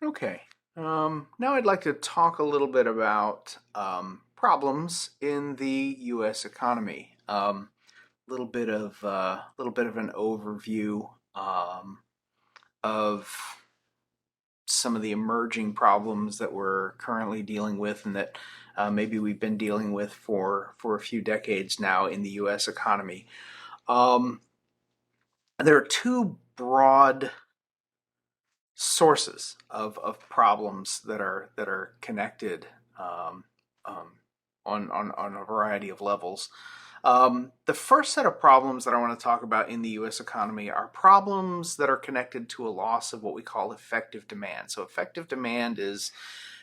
Okay. Now I'd like to talk a little bit about problems in the U.S. economy. Little bit of an overview of some of the emerging problems that we're currently dealing with, and that maybe we've been dealing with for a few decades now in the U.S. economy. Um, there are two broad sources of problems that are connected um, um, on a variety of levels. The first set of problems that I want to talk about in the U.S. economy are problems that are connected to a loss of what we call effective demand. So effective demand is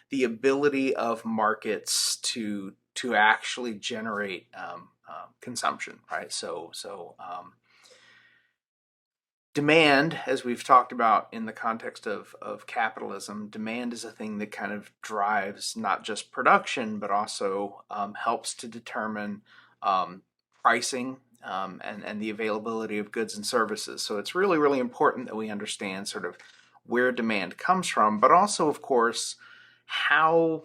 the ability of markets to actually generate consumption, right? Demand, as we've talked about in the context of capitalism, demand is a thing that kind of drives not just production, but also helps to determine pricing and the availability of goods and services. So it's really, really important that we understand sort of where demand comes from, but also, of course, how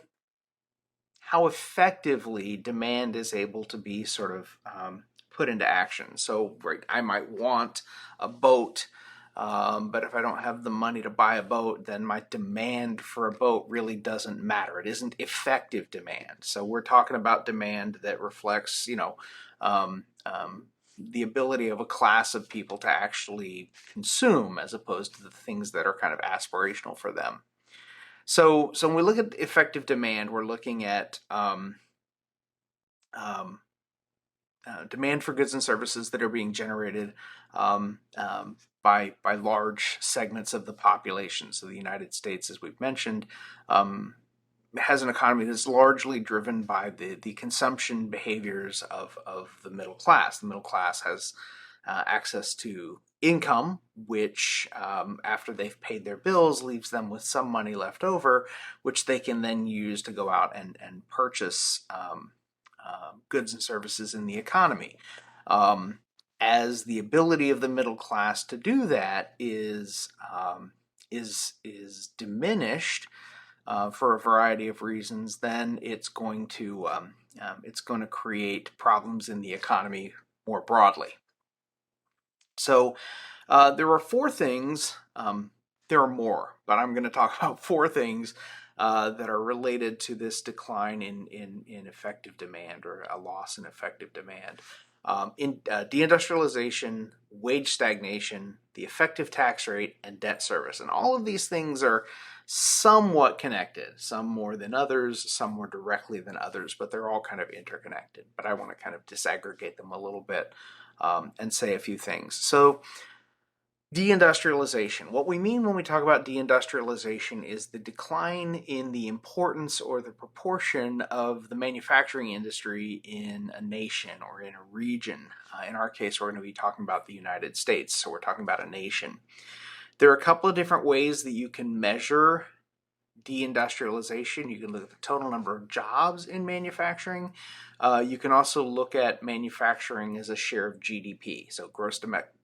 how effectively demand is able to be sort of put into action. So, right, I might want a boat, but if I don't have the money to buy a boat, then my demand for a boat really doesn't matter. It isn't effective demand. So we're talking about demand that reflects, the ability of a class of people to actually consume, as opposed to the things that are kind of aspirational for them. So when we look at effective demand, we're looking at um, demand for goods and services that are being generated by large segments of the population. So the United States, as we've mentioned, has an economy that's largely driven by the consumption behaviors of the middle class. The middle class has access to income, which, after they've paid their bills, leaves them with some money left over, which they can then use to go out and purchase goods and services in the economy. Um, as the ability of the middle class to do that is diminished for a variety of reasons, then it's going to create problems in the economy more broadly. So there are four things. There are more, but I'm going to talk about four things that are related to this decline in effective demand, or a loss in effective demand. In deindustrialization, wage stagnation, the effective tax rate, and debt service. And all of these things are somewhat connected, some more than others, some more directly than others, but they're all kind of interconnected. But I want to kind of disaggregate them a little bit and say a few things. So, deindustrialization. What we mean when we talk about deindustrialization is the decline in the importance or the proportion of the manufacturing industry in a nation or in a region. In our case, we're going to be talking about the United States, so we're talking about a nation. There are a couple of different ways that you can measure deindustrialization. You can look at the total number of jobs in manufacturing. You can also look at manufacturing as a share of GDP, so gross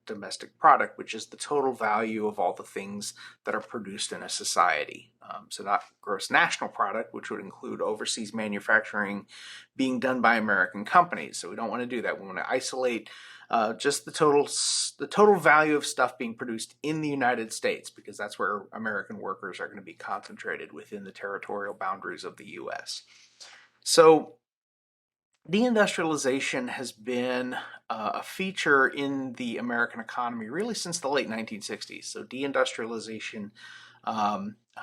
domestic product, which is the total value of all the things that are produced in a society. So not gross national product, which would include overseas manufacturing being done by American companies. So we don't want to do that. We want to isolate just the total value of stuff being produced in the United States, because that's where American workers are going to be concentrated within the territorial boundaries of the U.S. So deindustrialization has been a feature in the American economy really since the late 1960s. So deindustrialization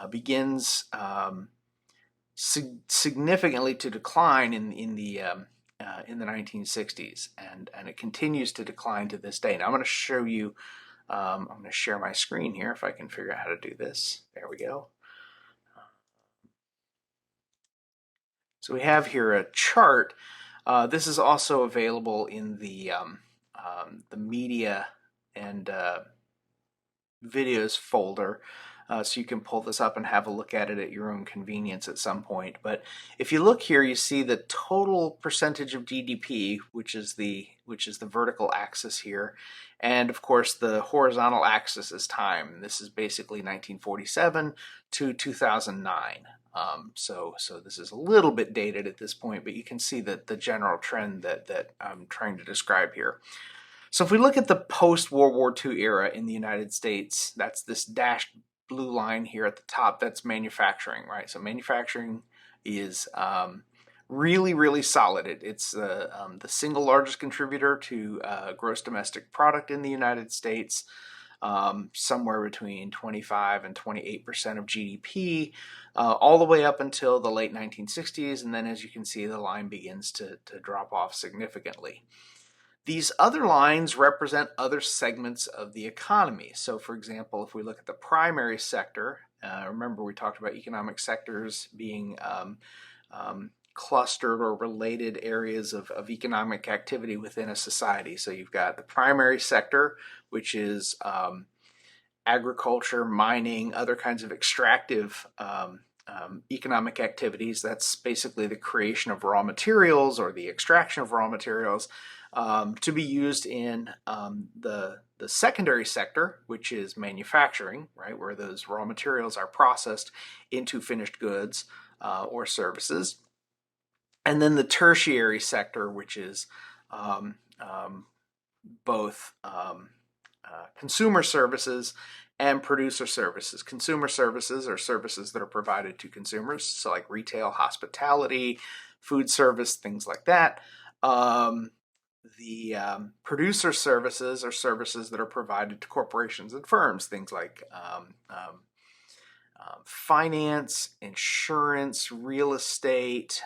begins significantly to decline in the 1960s, and it continues to decline to this day. Now I'm going to show you. I'm going to share my screen here if I can figure out how to do this. There we go. So we have here a chart. This is also available in the media and videos folder. so you can pull this up and have a look at it at your own convenience at some point. But if you look here, you see the total percentage of GDP, which is the vertical axis here, and of course the horizontal axis is time. This is basically 1947 to 2009. So this is a little bit dated at this point, but you can see that the general trend that I'm trying to describe here. So if we look at the post-World War II era in the United States, that's this dashed blue line here at the top. That's manufacturing, right? So manufacturing is really, really solid. It's the single largest contributor to gross domestic product in the United States, somewhere between 25 and 28% of GDP, all the way up until the late 1960s. And then, as you can see, the line begins to drop off significantly. These other lines represent other segments of the economy. So, for example, if we look at the primary sector, remember we talked about economic sectors being clustered or related areas of economic activity within a society. So you've got the primary sector, which is agriculture, mining, other kinds of extractive economic activities. That's basically the creation of raw materials or the extraction of raw materials to be used in the secondary sector, which is manufacturing, right, where those raw materials are processed into finished goods or services. And then the tertiary sector, which is both consumer services and producer services. Consumer services are services that are provided to consumers, so like retail, hospitality, food service, things like that. The producer services are services that are provided to corporations and firms, things like finance, insurance, real estate,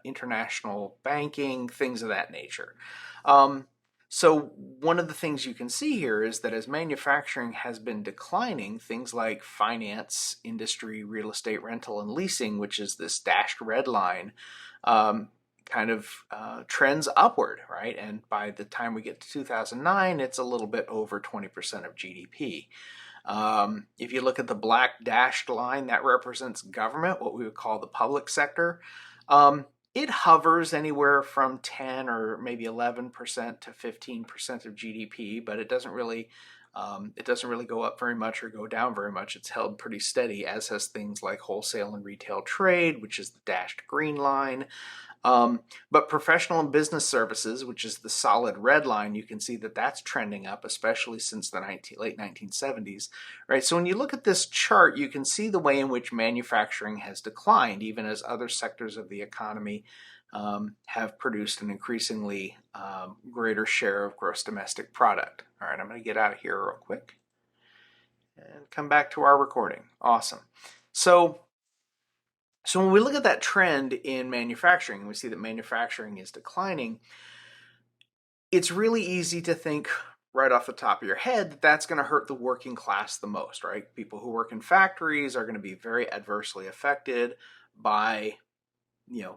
international banking, things of that nature. So one of the things you can see here is that as manufacturing has been declining, things like finance, industry, real estate, rental, and leasing, which is this dashed red line, kind of trends upward, right? And by the time we get to 2009, it's a little bit over 20% of GDP. If you look at the black dashed line, that represents government, what we would call the public sector. It hovers anywhere from 10 or maybe 11% to 15% of GDP, but it doesn't really go up very much or go down very much. It's held pretty steady, as has things like wholesale and retail trade, which is the dashed green line. But professional and business services, which is the solid red line, you can see that that's trending up, especially since the late 1970s, right? So when you look at this chart, you can see the way in which manufacturing has declined, even as other sectors of the economy have produced an increasingly greater share of gross domestic product. All right, I'm going to get out of here real quick and come back to our recording. Awesome. So when we look at that trend in manufacturing, we see that manufacturing is declining. It's really easy to think right off the top of your head that that's going to hurt the working class the most, right? People who work in factories are going to be very adversely affected by,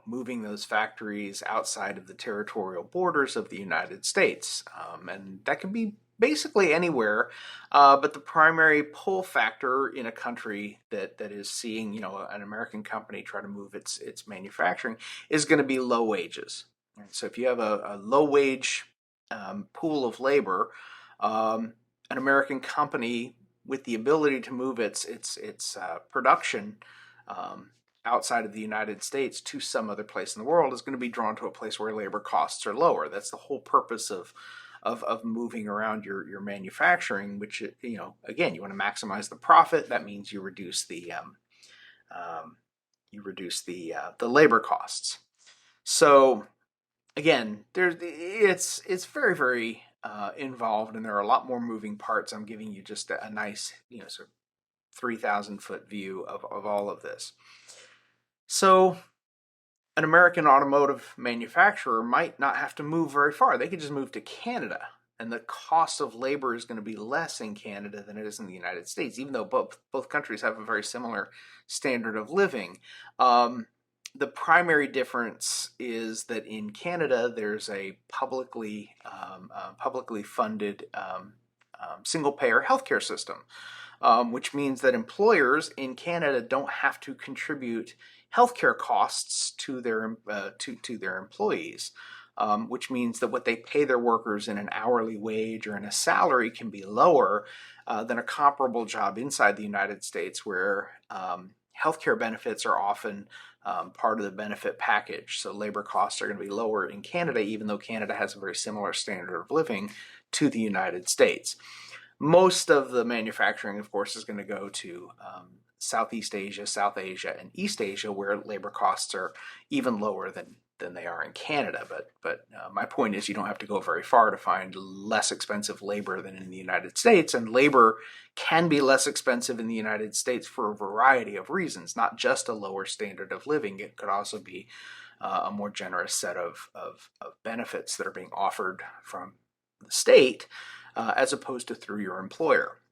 moving those factories outside of the territorial borders of the United States. And that can be basically anywhere, but the primary pull factor in a country that is seeing, an American company try to move its manufacturing is going to be low wages. So if you have a low wage pool of labor, an American company with the ability to move its production outside of the United States to some other place in the world is going to be drawn to a place where labor costs are lower. That's the whole purpose of moving around your manufacturing, which, again, you want to maximize the profit. That means you reduce the labor costs. So again, it's very, very involved, and there are a lot more moving parts. I'm giving you just a nice, sort of 3,000-foot view of all of this. So an American automotive manufacturer might not have to move very far. They could just move to Canada, and the cost of labor is going to be less in Canada than it is in the United States, even though both countries have a very similar standard of living. The primary difference is that in Canada, there's a publicly funded single-payer healthcare system. which means that employers in Canada don't have to contribute healthcare costs to their employees. Which means that what they pay their workers in an hourly wage or in a salary can be lower than a comparable job inside the United States, where healthcare benefits are often part of the benefit package. So labor costs are going to be lower in Canada, even though Canada has a very similar standard of living to the United States. Most of the manufacturing, of course, is going to go to Southeast Asia, South Asia, and East Asia, where labor costs are even lower than they are in Canada. But my point is, you don't have to go very far to find less expensive labor than in the United States. And labor can be less expensive in the United States for a variety of reasons, not just a lower standard of living. It could also be a more generous set of benefits that are being offered from the state as opposed to through your employer.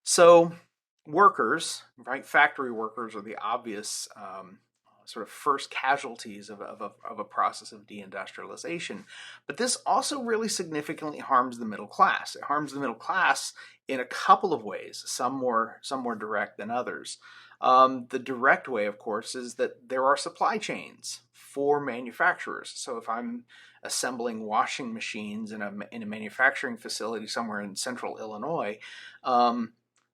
So workers, right? Factory workers are the obvious sort of first casualties of a process of deindustrialization. But this also really significantly harms the middle class. It harms the middle class in a couple of ways, some more direct than others. The direct way, of course, is that there are supply chains for manufacturers. So if I'm assembling washing machines in a manufacturing facility somewhere in central Illinois,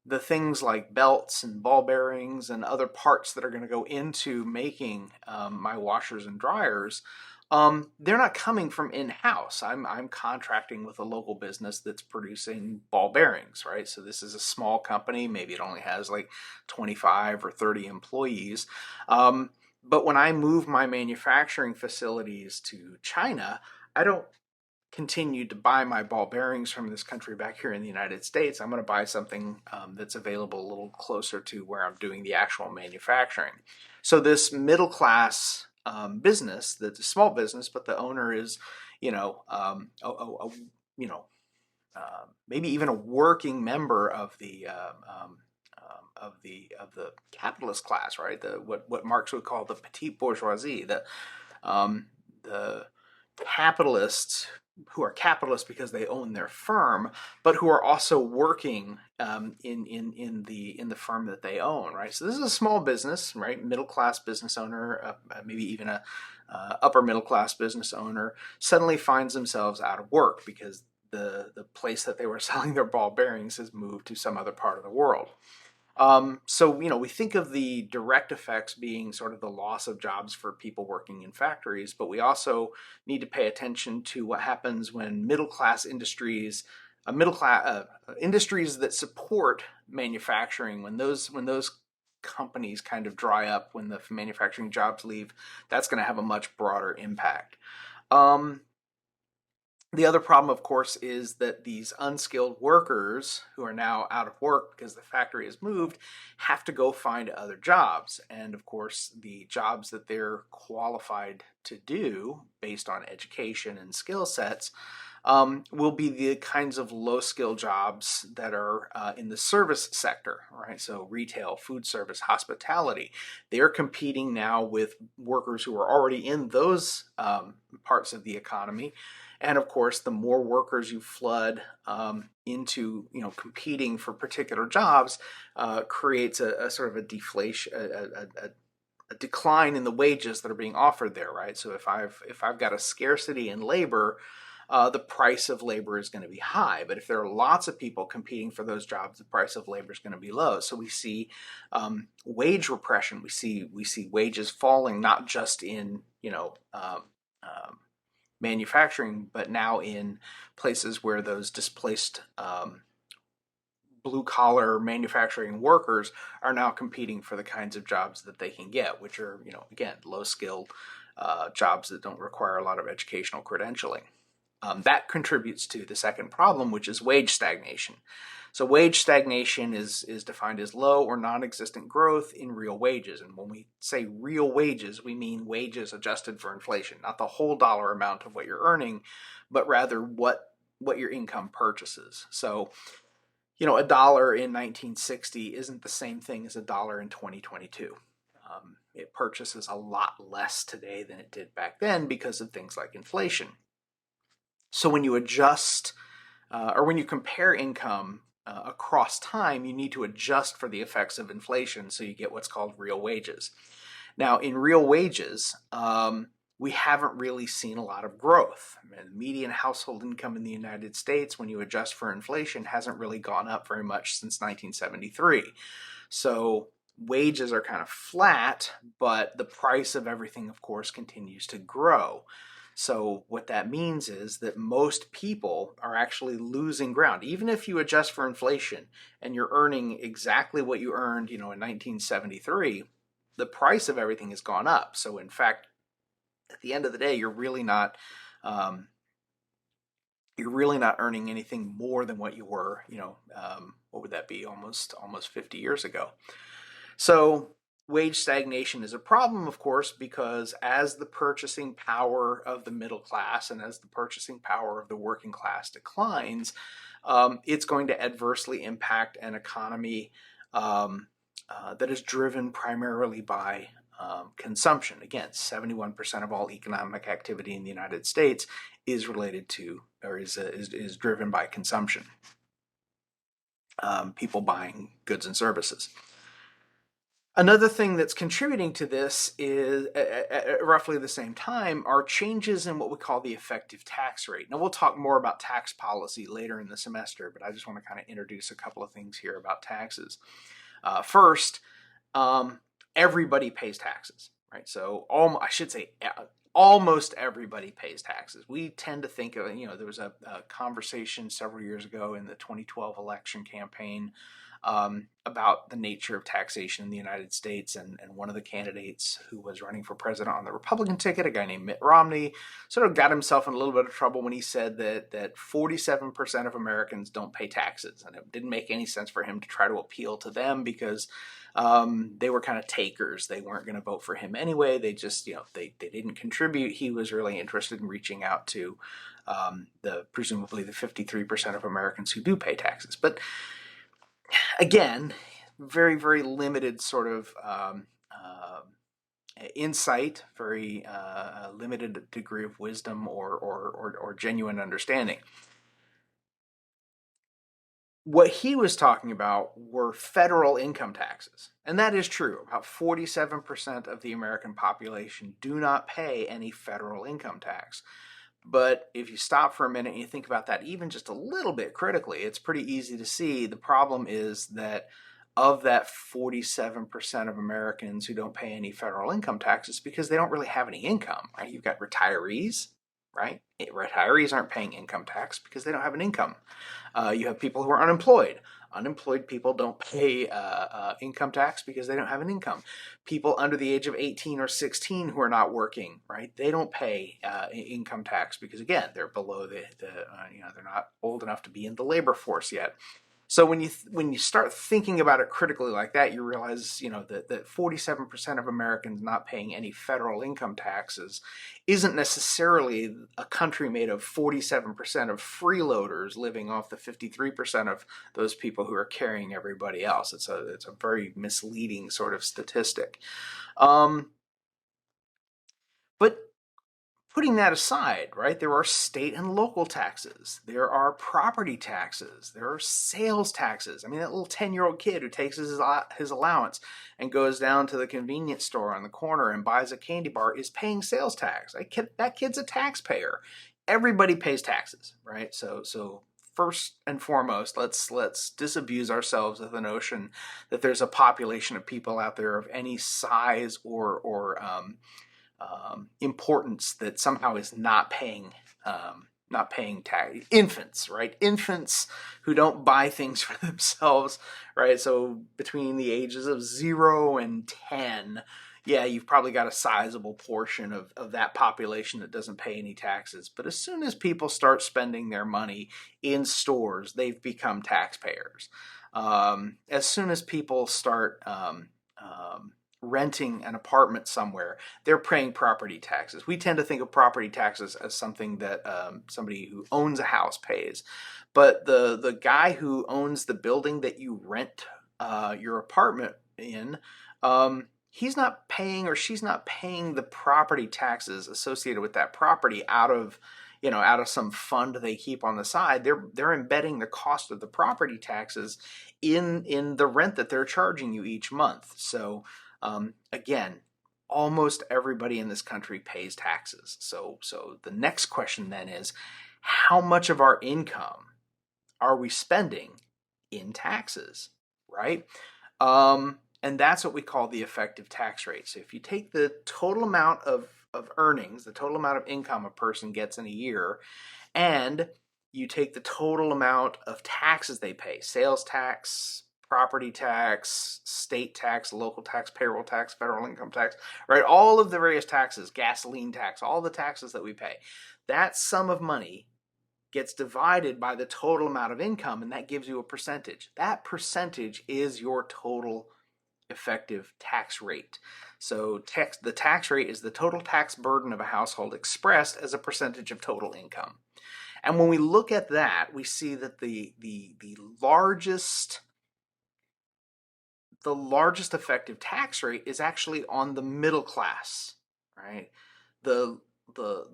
the things like belts and ball bearings and other parts that are going to go into making my washers and dryers, they're not coming from in-house. I'm contracting with a local business that's producing ball bearings, right? So this is a small company. Maybe it only has like 25 or 30 employees. But when I move my manufacturing facilities to China, I don't continue to buy my ball bearings from this country back here in the United States. I'm going to buy something that's available a little closer to where I'm doing the actual manufacturing. So this middle class business, that's a small business, but the owner is, maybe even a working member of the capitalist class, right? What Marx would call the petite bourgeoisie, the capitalists who are capitalists because they own their firm, but who are also working in the firm that they own, right? So this is a small business, right? Middle class business owner, maybe even a upper middle class business owner, suddenly finds themselves out of work because the place that they were selling their ball bearings has moved to some other part of the world. So, we think of the direct effects being sort of the loss of jobs for people working in factories, but we also need to pay attention to what happens when industries that support manufacturing, when those companies kind of dry up, when the manufacturing jobs leave, that's going to have a much broader impact. The other problem, of course, is that these unskilled workers who are now out of work because the factory has moved have to go find other jobs. And of course, the jobs that they're qualified to do based on education and skill sets will be the kinds of low-skill jobs that are in the service sector, right? So retail, food service, hospitality. They're competing now with workers who are already in those parts of the economy. And of course, the more workers you flood into, competing for particular jobs, creates a sort of a deflation, a decline in the wages that are being offered there, right? So if I've got a scarcity in labor, the price of labor is going to be high. But if there are lots of people competing for those jobs, the price of labor is going to be low. So we see wage repression. We see wages falling, not just in manufacturing, but now in places where those displaced blue-collar manufacturing workers are now competing for the kinds of jobs that they can get, which are, again, low-skilled jobs that don't require a lot of educational credentialing. That contributes to the second problem, which is wage stagnation. So wage stagnation is defined as low or non-existent growth in real wages. And when we say real wages, we mean wages adjusted for inflation, not the whole dollar amount of what you're earning, but rather what your income purchases. So, $1 in 1960 isn't the same thing as $1 in 2022. It purchases a lot less today than it did back then because of things like inflation. So when you adjust or when you compare income across time, you need to adjust for the effects of inflation, so you get what's called real wages. Now, in real wages, we haven't really seen a lot of growth. I mean, the median household income in the United States, when you adjust for inflation, hasn't really gone up very much since 1973. So wages are kind of flat, but the price of everything, of course, continues to grow. So what that means is that most people are actually losing ground. Even if you adjust for inflation and you're earning exactly what you earned, in 1973, the price of everything has gone up. So in fact, at the end of the day, you're really not earning anything more than what you were, what would that be, almost 50 years ago. So wage stagnation is a problem, of course, because as the purchasing power of the middle class and as the purchasing power of the working class declines, it's going to adversely impact an economy that is driven primarily by consumption. Again, 71% of all economic activity in the United States is related to, or is driven by consumption. People buying goods and services. Another thing that's contributing to this is, at roughly the same time, are changes in what we call the effective tax rate. Now, we'll talk more about tax policy later in the semester, but I just want to kind of introduce a couple of things here about taxes. First, everybody pays taxes, right? So almost everybody pays taxes. We tend to think of, there was a conversation several years ago in the 2012 election campaign about the nature of taxation in the United States, and one of the candidates who was running for president on the Republican ticket, a guy named Mitt Romney, sort of got himself in a little bit of trouble when he said that 47% of Americans don't pay taxes, and it didn't make any sense for him to try to appeal to them because they were kind of takers. They weren't going to vote for him anyway. They just, they didn't contribute. He was really interested in reaching out to presumably the 53% of Americans who do pay taxes. But again, very, very limited sort of insight, very limited degree of wisdom or genuine understanding. What he was talking about were federal income taxes. And that is true. About 47% of the American population do not pay any federal income tax. But if you stop for a minute and you think about that even just a little bit critically, it's pretty easy to see the problem is that of that 47% of Americans who don't pay any federal income taxes because they don't really have any income, right? You've got retirees, right? Retirees aren't paying income tax because they don't have an income. You have people who are unemployed. Unemployed people don't pay income tax because they don't have an income. People under the age of 18 or 16 who are not working, right? They don't pay income tax because, again, they're below they're not old enough to be in the labor force yet. So when you start thinking about it critically like that, you realize, that 47% of Americans not paying any federal income taxes isn't necessarily a country made of 47% of freeloaders living off the 53% of those people who are carrying everybody else. It's a very misleading sort of statistic. But putting that aside, right, there are state and local taxes. There are property taxes. There are sales taxes. I mean, that little 10-year-old kid who takes his allowance and goes down to the convenience store on the corner and buys a candy bar is paying sales tax. That kid's a taxpayer. Everybody pays taxes, right? So first and foremost, let's disabuse ourselves of the notion that there's a population of people out there of any size or importance that somehow is not paying tax. Infants, right? Infants who don't buy things for themselves, right? So between the ages of 0 and 10, yeah, you've probably got a sizable portion of that population that doesn't pay any taxes. But as soon as people start spending their money in stores, they've become taxpayers. As soon as people start renting an apartment somewhere, they're paying property taxes. We tend to think of property taxes as something that somebody who owns a house pays. But the guy who owns the building that you rent your apartment in, he's not paying or she's not paying the property taxes associated with that property out of out of some fund they keep on the side. They're embedding the cost of the property taxes in the rent that they're charging you each month. So again, almost everybody in this country pays taxes. So the next question then is, how much of our income are we spending in taxes, right? And that's what we call the effective tax rate. So if you take the total amount of earnings, the total amount of income a person gets in a year, and you take the total amount of taxes they pay, sales tax, property tax, state tax, local tax, payroll tax, federal income tax, right? All of the various taxes, gasoline tax, all the taxes that we pay, that sum of money gets divided by the total amount of income, and that gives you a percentage. That percentage is your total effective tax rate. So the tax rate is the total tax burden of a household expressed as a percentage of total income. And when we look at that, we see that the largest effective tax rate is actually on the middle class, right? The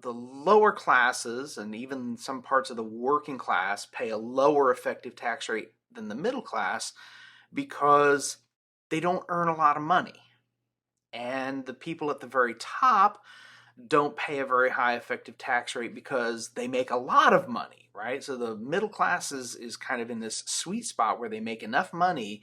lower classes and even some parts of the working class pay a lower effective tax rate than the middle class because they don't earn a lot of money. And the people at the very top don't pay a very high effective tax rate because they make a lot of money, right? So the middle class is kind of in this sweet spot where they make enough money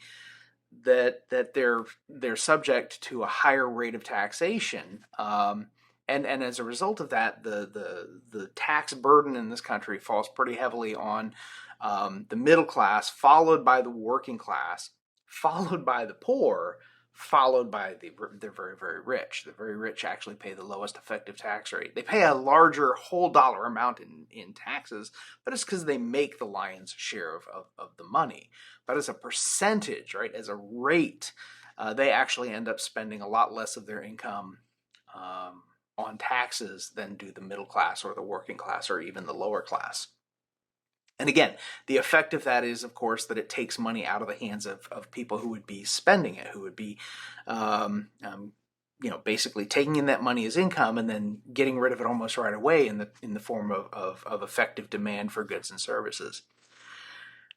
that they're subject to a higher rate of taxation. And as a result of that, the tax burden in this country falls pretty heavily on the middle class, followed by the working class, followed by the poor, followed by the very, very rich. The very rich actually pay the lowest effective tax rate. They pay a larger whole dollar amount in taxes, but it's because they make the lion's share of the money. But as a percentage, right, as a rate, they actually end up spending a lot less of their income on taxes than do the middle class or the working class or even the lower class. And again, the effect of that is, of course, that it takes money out of the hands of people who would be spending it, who would be, basically taking in that money as income and then getting rid of it almost right away in the form of effective demand for goods and services.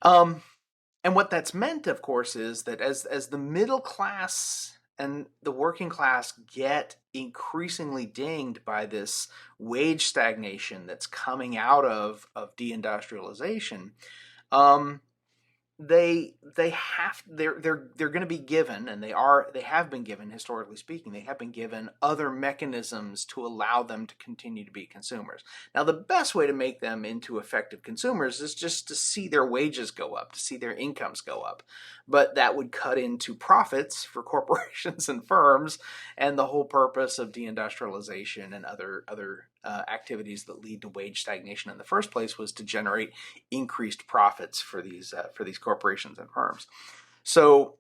And what that's meant, of course, is that as the middle class and the working class get increasingly dinged by this wage stagnation that's coming out of deindustrialization, they're going to be given, and they have been given, historically speaking, they have been given other mechanisms to allow them to continue to be consumers. Now, the best way to make them into effective consumers is just to see their wages go up, to see their incomes go up. But that would cut into profits for corporations and firms, and the whole purpose of deindustrialization and other activities that lead to wage stagnation in the first place was to generate increased profits for these corporations and firms. So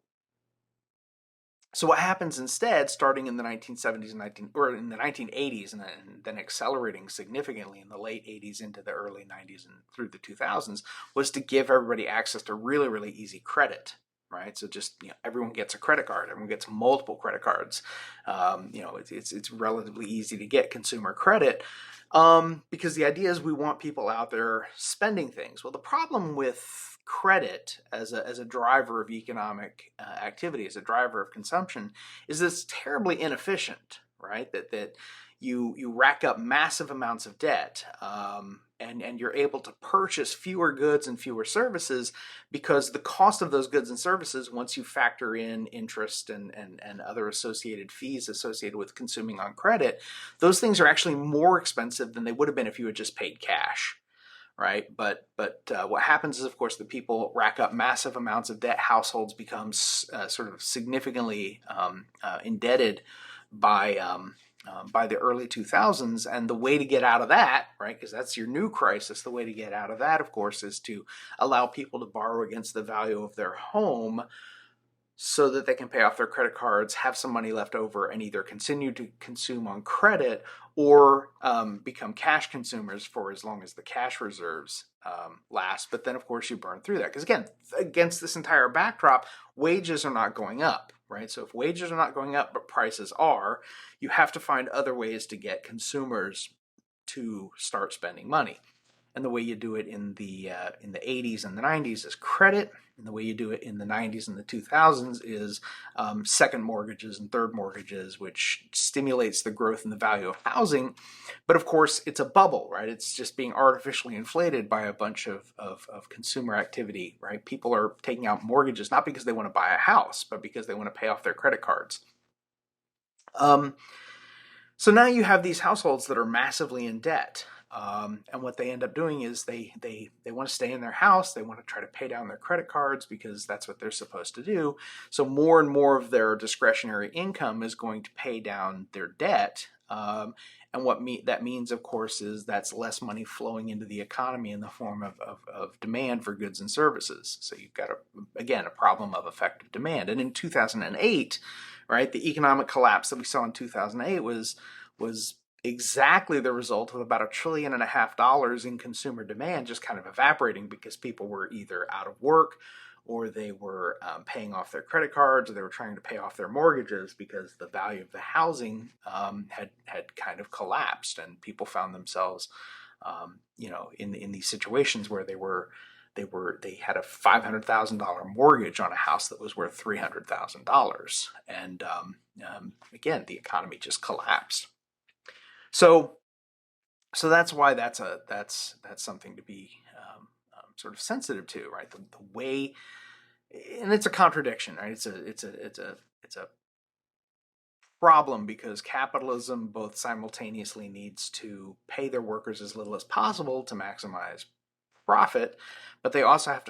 what happens instead, starting in the 1970s or in the 1980s, and then accelerating significantly in the late 80s into the early 90s and through the 2000s, was to give everybody access to really, really easy credit. Right, so just everyone gets a credit card. Everyone gets multiple credit cards. It's relatively easy to get consumer credit because the idea is we want people out there spending things. Well, the problem with credit as a driver of economic activity, as a driver of consumption, is that it's terribly inefficient. Right, that you rack up massive amounts of debt. And you're able to purchase fewer goods and fewer services because the cost of those goods and services, once you factor in interest and other associated fees associated with consuming on credit, those things are actually more expensive than they would have been if you had just paid cash. Right, but what happens is, of course, that people rack up massive amounts of debt. Households become sort of significantly indebted by the early 2000s, and the way to get out of that, right, because that's your new crisis, the way to get out of that, of course, is to allow people to borrow against the value of their home so that they can pay off their credit cards, have some money left over, and either continue to consume on credit or become cash consumers for as long as the cash reserves last. But then, of course, you burn through that. Because, again, against this entire backdrop, wages are not going up, right? So if wages are not going up but prices are, you have to find other ways to get consumers to start spending money. And the way you do it in the 80s and the 90s is credit, and the way you do it in the 90s and the 2000s is second mortgages and third mortgages, which stimulates the growth in the value of housing. But of course, it's a bubble, right? It's just being artificially inflated by a bunch of consumer activity, right? People are taking out mortgages not because they want to buy a house, but because they want to pay off their credit cards. So now you have these households that are massively in debt. And what they end up doing is they want to stay in their house. They want to try to pay down their credit cards because that's what they're supposed to do. So more and more of their discretionary income is going to pay down their debt. And what that means, of course, is that's less money flowing into the economy in the form of demand for goods and services. So you've got, a problem of effective demand. And in 2008, right, the economic collapse that we saw in 2008 was exactly the result of about $1.5 trillion in consumer demand just kind of evaporating because people were either out of work or they were paying off their credit cards, or they were trying to pay off their mortgages because the value of the housing had kind of collapsed, and people found themselves, in these situations where they had a $500,000 mortgage on a house that was worth $300,000, and again, the economy just collapsed. So that's why that's something to be sort of sensitive to, right? The way, and it's a contradiction, right? It's a problem because capitalism both simultaneously needs to pay their workers as little as possible to maximize profit, but they also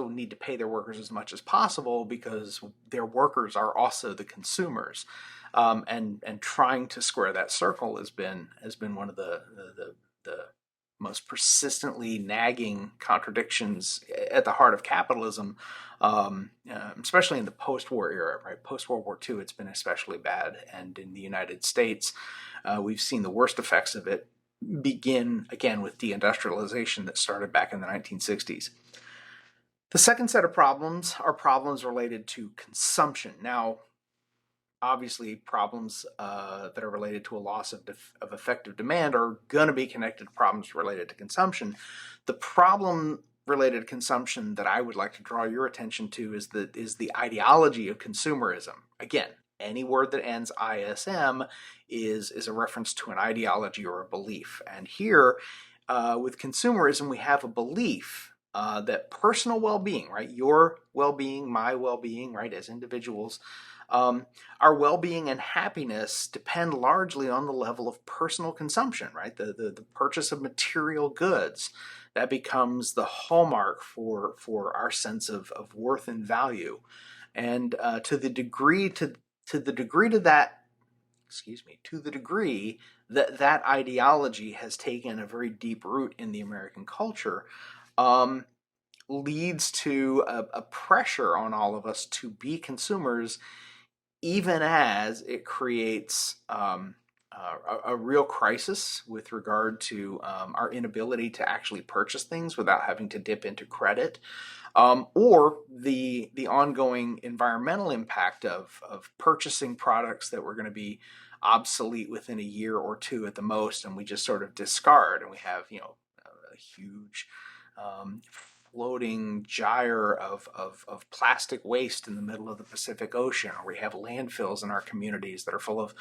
need to pay their workers as much as possible because their workers are also the consumers. And trying to square that circle has been one of the most persistently nagging contradictions at the heart of capitalism, especially in the post-war era. Right, post-World War II, it's been especially bad, and in the United States, we've seen the worst effects of it begin again with deindustrialization that started back in the 1960s. The second set of problems are problems related to consumption. Now, obviously, problems that are related to a loss of effective demand are going to be connected to problems related to consumption. The problem related to consumption that I would like to draw your attention to is the ideology of consumerism. Again, any word that ends ISM is a reference to an ideology or a belief. And here, with consumerism, we have a belief that personal well-being, right, your well-being, my well-being, right, as individuals, our well-being and happiness depend largely on the level of personal consumption, right? The purchase of material goods, that becomes the hallmark for our sense of worth and value. And to the degree that ideology has taken a very deep root in the American culture, leads to a pressure on all of us to be consumers, even as it creates a real crisis with regard to our inability to actually purchase things without having to dip into credit, or the ongoing environmental impact of purchasing products that were going to be obsolete within a year or two at the most, and we just sort of discard, and we have a huge floating gyre of plastic waste in the middle of the Pacific Ocean, or we have landfills in our communities that are full of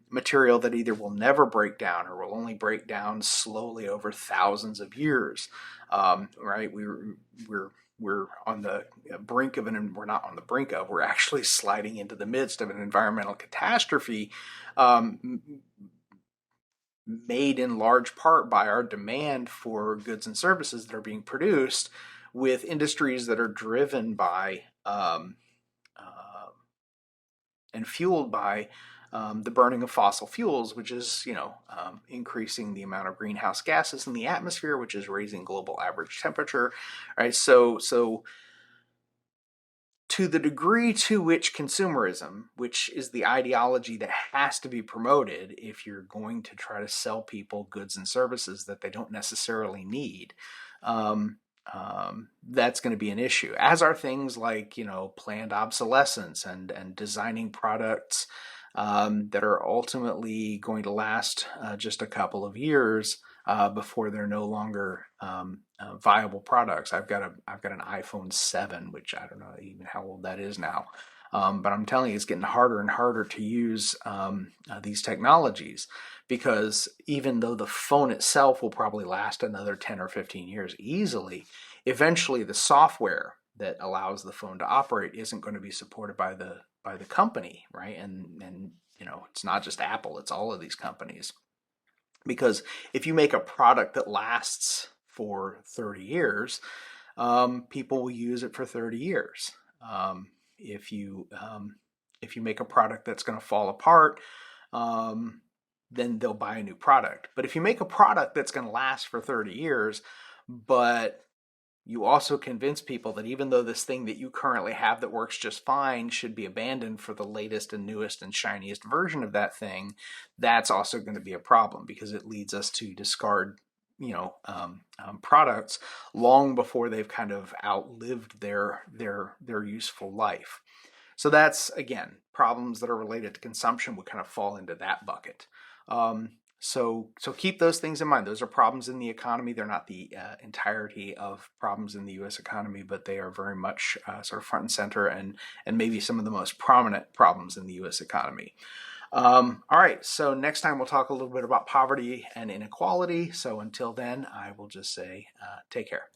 material that either will never break down or will only break down slowly over thousands of years. Right? We're on the brink of we're not on the brink of, we're actually sliding into the midst of an environmental catastrophe, made in large part by our demand for goods and services that are being produced with industries that are driven by and fueled by the burning of fossil fuels, which is increasing the amount of greenhouse gases in the atmosphere, which is raising global average temperature. Right, so to the degree to which consumerism, which is the ideology that has to be promoted if you're going to try to sell people goods and services that they don't necessarily need, that's going to be an issue, as are things like planned obsolescence and designing products that are ultimately going to last just a couple of years before they're no longer viable products. I've got an iPhone 7, which I don't know even how old that is now. But I'm telling you, it's getting harder and harder to use these technologies, because even though the phone itself will probably last another 10 or 15 years easily, eventually the software that allows the phone to operate isn't going to be supported by the company, right? And it's not just Apple, it's all of these companies. Because if you make a product that lasts for 30 years, people will use it for 30 years. If you make a product that's going to fall apart, then they'll buy a new product. But if you make a product that's going to last for 30 years, but you also convince people that even though this thing that you currently have that works just fine should be abandoned for the latest and newest and shiniest version of that thing, that's also going to be a problem, because it leads us to discard products long before they've kind of outlived their useful life. So that's, again, problems that are related to consumption would kind of fall into that bucket. So keep those things in mind. Those are problems in the economy. They're not the entirety of problems in the U.S. economy, but they are very much sort of front and center, and maybe some of the most prominent problems in the U.S. economy. All right, so next time we'll talk a little bit about poverty and inequality. So until then, I will just say take care.